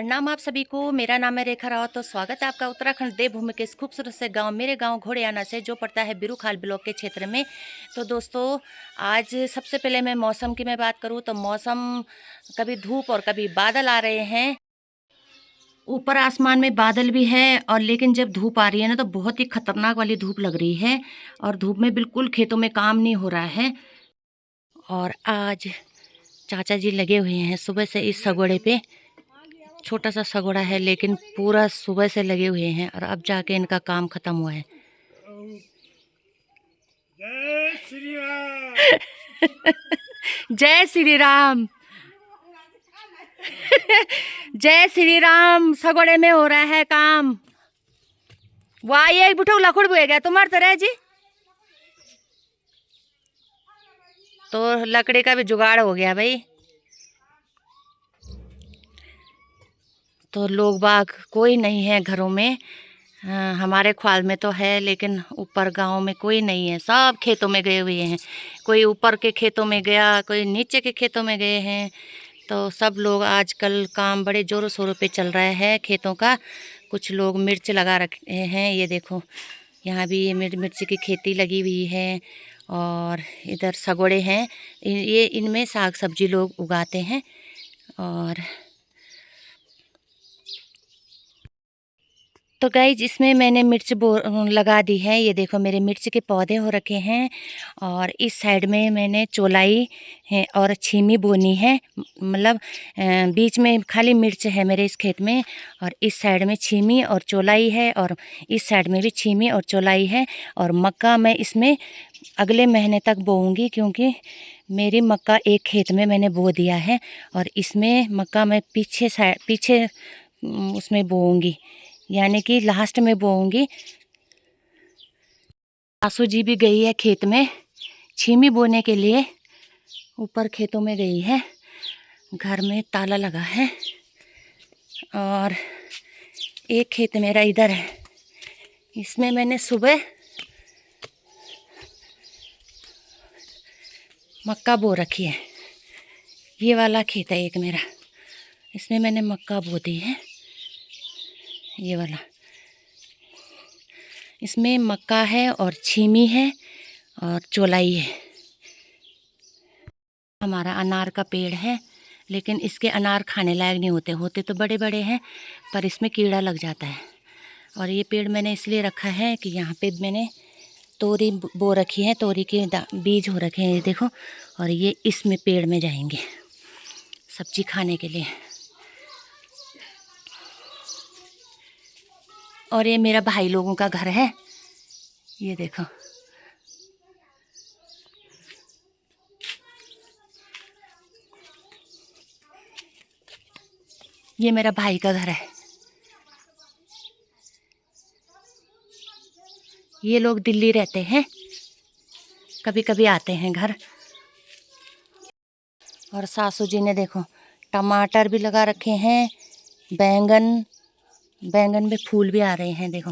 प्रणाम आप सभी को। मेरा नाम है रेखा रावत। तो स्वागत है आपका उत्तराखंड देवभूमि के इस खूबसूरत से गांव मेरे गांव घोड़ियाना से, जो पड़ता है बिरूखाल ब्लॉक के क्षेत्र में। तो दोस्तों, आज सबसे पहले मैं मौसम की बात करूं तो मौसम कभी धूप और कभी बादल आ रहे हैं। ऊपर आसमान में बादल भी है, और लेकिन जब धूप आ रही है ना तो बहुत ही खतरनाक वाली धूप लग रही है, और धूप में बिल्कुल खेतों में काम नहीं हो रहा है। और आज चाचा जी लगे हुए हैं सुबह से इस सगोड़े पे। छोटा सा सगोड़ा है लेकिन पूरा सुबह से लगे हुए हैं, और अब जाके इनका काम खत्म हुआ है। जय श्री राम। जय श्री राम। जय श्री राम। सगोड़े में हो रहा है काम। वाह, ये बुठो लखुड़ बुए गया तुम्हारे तरह जी। तो लकड़ी का भी जुगाड़ हो गया भाई। तो लोग बाग कोई नहीं है घरों में। हमारे ख्वाल में तो है, लेकिन ऊपर गांव में कोई नहीं है, सब खेतों में गए हुए हैं। कोई ऊपर के खेतों में गया, कोई नीचे के खेतों में गए हैं। तो सब लोग आजकल काम बड़े ज़ोरों शोरों पे चल रहा है खेतों का। कुछ लोग मिर्च लगा रखे हैं, ये देखो यहाँ भी ये मिर्च की खेती लगी हुई है। और इधर सगोड़े हैं, ये इनमें साग सब्जी लोग उगाते हैं। और तो गाइज, इसमें मैंने मिर्च लगा दी है। ये देखो मेरे मिर्च के पौधे हो रखे हैं। और इस साइड में मैंने चौलाई है और छीमी बोनी है। मतलब बीच में खाली मिर्च है मेरे इस खेत में, और इस साइड में छीमी और चौलाई है, और इस साइड में भी छीमी और चौलाई है। और मक्का मैं इसमें अगले महीने तक बोऊंगी, क्योंकि मेरी मक्का एक खेत में मैंने बो दिया है, और इसमें मक्का मैं पीछे उसमें बोऊंगी, यानी कि लास्ट में बोऊंगी। सासू जी भी गई है खेत में छीमी बोने के लिए, ऊपर खेतों में गई है। घर में ताला लगा है। और एक खेत मेरा इधर है, इसमें मैंने सुबह मक्का बो रखी है। ये वाला खेत है एक मेरा, इसमें मैंने मक्का बो दी है। ये वाला, इसमें मक्का है और छीमी है और चौलाई है। हमारा अनार का पेड़ है, लेकिन इसके अनार खाने लायक नहीं होते। होते तो बड़े बड़े हैं, पर इसमें कीड़ा लग जाता है। और ये पेड़ मैंने इसलिए रखा है कि यहाँ पे मैंने तोरी बो रखी है, तोरी के बीज हो रखे हैं, ये देखो। और ये इसमें पेड़ में जाएंगे सब्जी खाने के लिए। और ये मेरा भाई लोगों का घर है, ये देखो। ये मेरा भाई का घर है। ये लोग दिल्ली रहते हैं, कभी कभी आते हैं घर। और सासू जी ने देखो टमाटर भी लगा रखे हैं, बैंगन, बैंगन में फूल भी आ रहे हैं, देखो।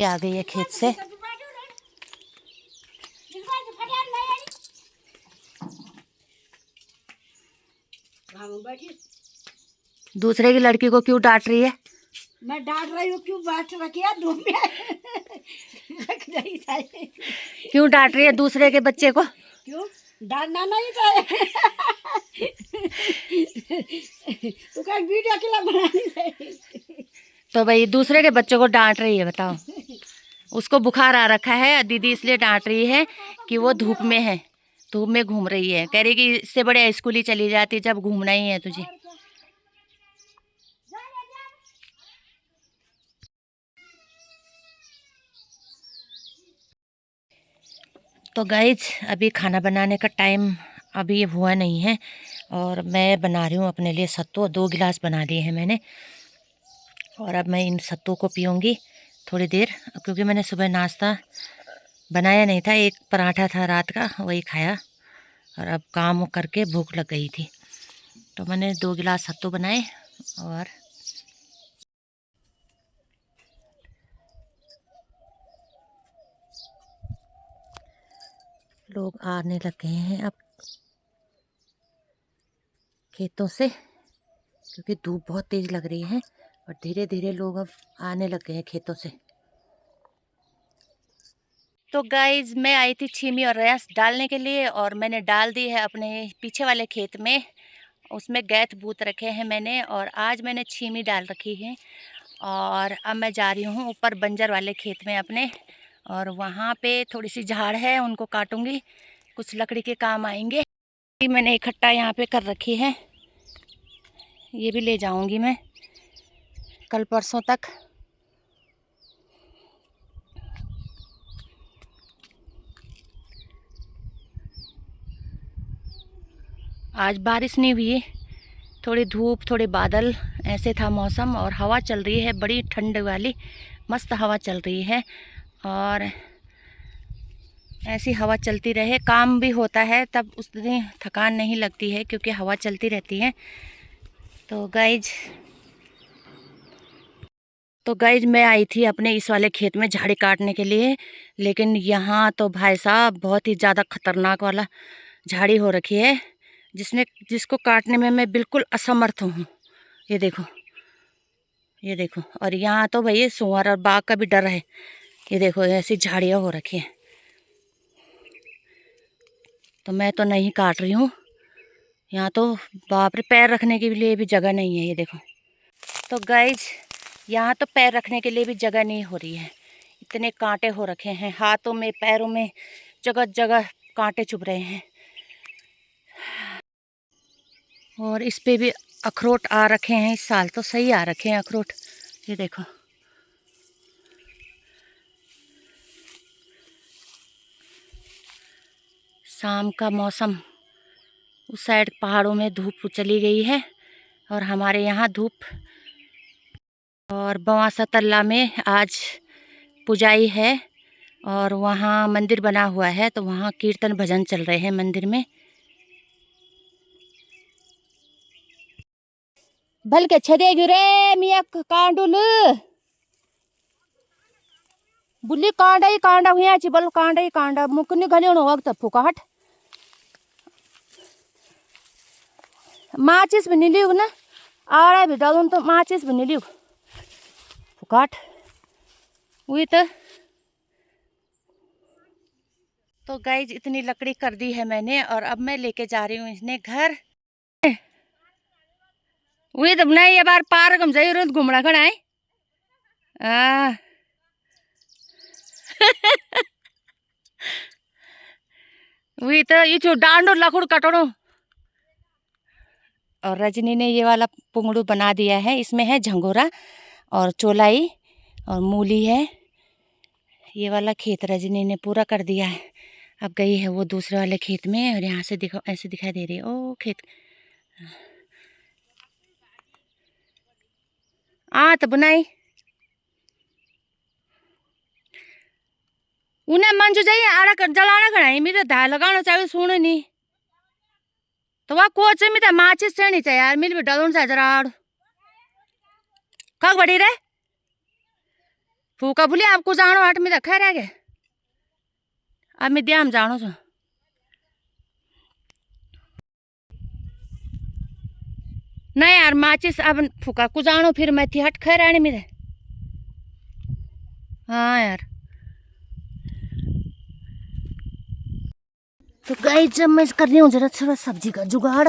ये आ गई है खेत से। दूसरे की लड़की को क्यों डांट रही है? मैं डांट रही हूँ, क्यों बैठ रखी है धूप में? रख रही है। क्यों डांट रही है दूसरे के बच्चे को? क्यों डांटना नहीं चाहिए? तो क्या वीडियो अकेला बनानी चाहिए? तो भाई दूसरे के बच्चों को डांट रही है, बताओ। उसको बुखार आ रखा है, दीदी इसलिए डांट रही है कि वो धूप में है, धूप में घूम रही है। कह रही कि इससे बड़े स्कूल ही चली जाती जब घूमना ही है तुझे। तो गाइज, अभी खाना बनाने का टाइम अभी हुआ नहीं है, और मैं बना रही हूँ अपने लिए सत्तू। 2 गिलास बना लिए हैं मैंने, और अब मैं इन सत्तू को पीऊँगी थोड़ी देर, क्योंकि मैंने सुबह नाश्ता बनाया नहीं था। एक पराठा था रात का, वही खाया, और अब काम करके भूख लग गई थी, तो मैंने 2 गिलास सत्तू बनाए। और लोग आने लग गए हैं अब खेतों से, क्योंकि धूप बहुत तेज लग रही है और धीरे धीरे लोग अब आने लग गए हैं खेतों से। तो गाइज मैं आई थी छीमी और रयास डालने के लिए, और मैंने डाल दी है अपने पीछे वाले खेत में। उसमें गैत बूत रखे हैं मैंने, और आज मैंने छीमी डाल रखी है। और अब मैं जा रही हूँ ऊपर बंजर वाले खेत में अपने, और वहाँ पे थोड़ी सी झाड़ है उनको काटूंगी, कुछ लकड़ी के काम आएंगे। मैंने इकट्ठा यहाँ पे कर रखी है, ये भी ले जाऊंगी मैं कल परसों तक। आज बारिश नहीं हुई, थोड़ी धूप थोड़े बादल ऐसे था मौसम, और हवा चल रही है बड़ी ठंड वाली, मस्त हवा चल रही है। और ऐसी हवा चलती रहे, काम भी होता है तब उतनी थकान नहीं लगती है क्योंकि हवा चलती रहती है। तो गाइज मैं आई थी अपने इस वाले खेत में झाड़ी काटने के लिए, लेकिन यहाँ तो भाई साहब बहुत ही ज़्यादा खतरनाक वाला झाड़ी हो रखी है, जिसको काटने में मैं बिल्कुल असमर्थ हूँ। ये देखो, ये देखो। और यहाँ तो भैया सुअर और बाघ का भी डर है। ये देखो ऐसी झाड़ियाँ हो रखी हैं, तो मैं तो नहीं काट रही हूँ। यहाँ तो बाप रे, पैर रखने के लिए भी जगह नहीं है। ये देखो। तो गाइज यहाँ तो पैर रखने के लिए भी जगह नहीं हो रही है, इतने कांटे हो रखे हैं हाथों में पैरों में, जगह जगह कांटे चुभ रहे हैं। और इस पे भी अखरोट आ रखे हैं, इस साल तो सही आ रखे हैं अखरोट। ये देखो। शाम का मौसम, उस साइड पहाड़ों में धूप चली गई है और हमारे यहाँ धूप। और बवासा तल्ला में आज पुजाई है, और वहाँ मंदिर बना हुआ है, तो वहाँ कीर्तन भजन चल रहे हैं मंदिर में। भल के छदे गिरे मिया कांडुल बुल्ली कांडा ही कांडा हुआ ची, बल कांडा ही कांडा मुकनी घने वक्त फुकाहट माचिस भी नहीं लियो ना, आड़ा भी डालूं तो माचिस भी नहीं लियो फुकाट हुई। तो गाइज इतनी लकड़ी कर दी है मैंने, और अब मैं लेके जा रही हूँ इसने घर। वही तो नहीं, ये बार पार्क हम जरूर घूमना खड़ा है। वही तो ये जो डांडो लकड़ कटोड़ो। और रजनी ने ये वाला पुंगड़ू बना दिया है, इसमें है झंगोरा और चोलाई और मूली है। ये वाला खेत रजनी ने पूरा कर दिया है। अब गई है वो दूसरे वाले खेत में, और यहाँ से देखो ऐसे दिखाई दे रही है ओ खेत। तो बुनाई उन्हें मंजू जाइए आड़ा कर जलाना खड़ा है, मेरे धाय लगाना चाहिए सुनो नहीं तो वह कोच में तो माचिस से नहीं चाहिए यार, मिल भी डालूं चाहिए जरा कब बड़ी रे फूका भूलिए आपको जानो हट में खैर है अब मैं दिया हम जानो छो। नहीं यार माचिस अब फूका को जानो फिर मैं थी हट खैर आने मेरे। हाँ यार। तो गाइस जब मैं कर रही हूँ जरा थोड़ा सब्जी का जुगाड़,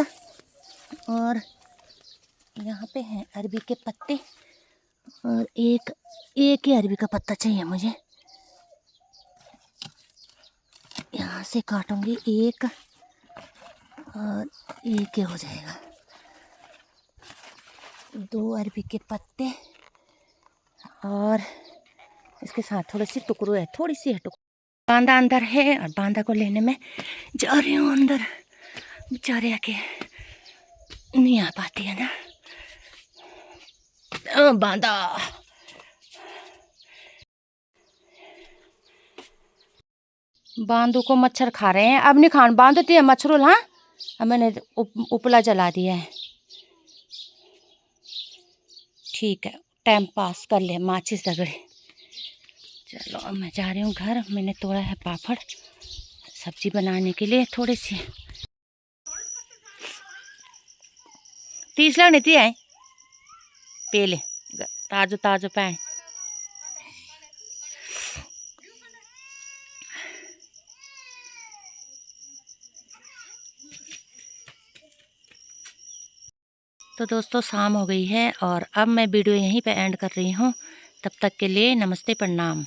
और यहाँ पे हैं अरबी के पत्ते, और एक ही अरबी का पत्ता चाहिए मुझे। यहाँ से काटूंगी एक, और एक ही हो जाएगा। 2 अरबी के पत्ते, और इसके साथ थोड़ी सी टुकड़ो है, थोड़ी सी है टुकड़ो। बांदा अंदर है, और बांदा को लेने में जा रही हूँ अंदर। बेचारे आके नहीं आ पाती है ना बांदा। बांदू को मच्छर खा रहे हैं, अब नहीं खान बांधती है मच्छरों। हाँ अब मैंने उपला जला दिया है। ठीक है टाइम पास कर ले माचिस रगड़े। चलो अब मैं जा रही हूँ घर। मैंने तोड़ा है पापड़, सब्जी बनाने के लिए थोड़ी सी तीसरा नहीं आए पेले ताजो ताजो पैन। तो दोस्तों शाम हो गई है और अब मैं वीडियो यहीं पे एंड कर रही हूँ। तब तक के लिए नमस्ते प्रणाम।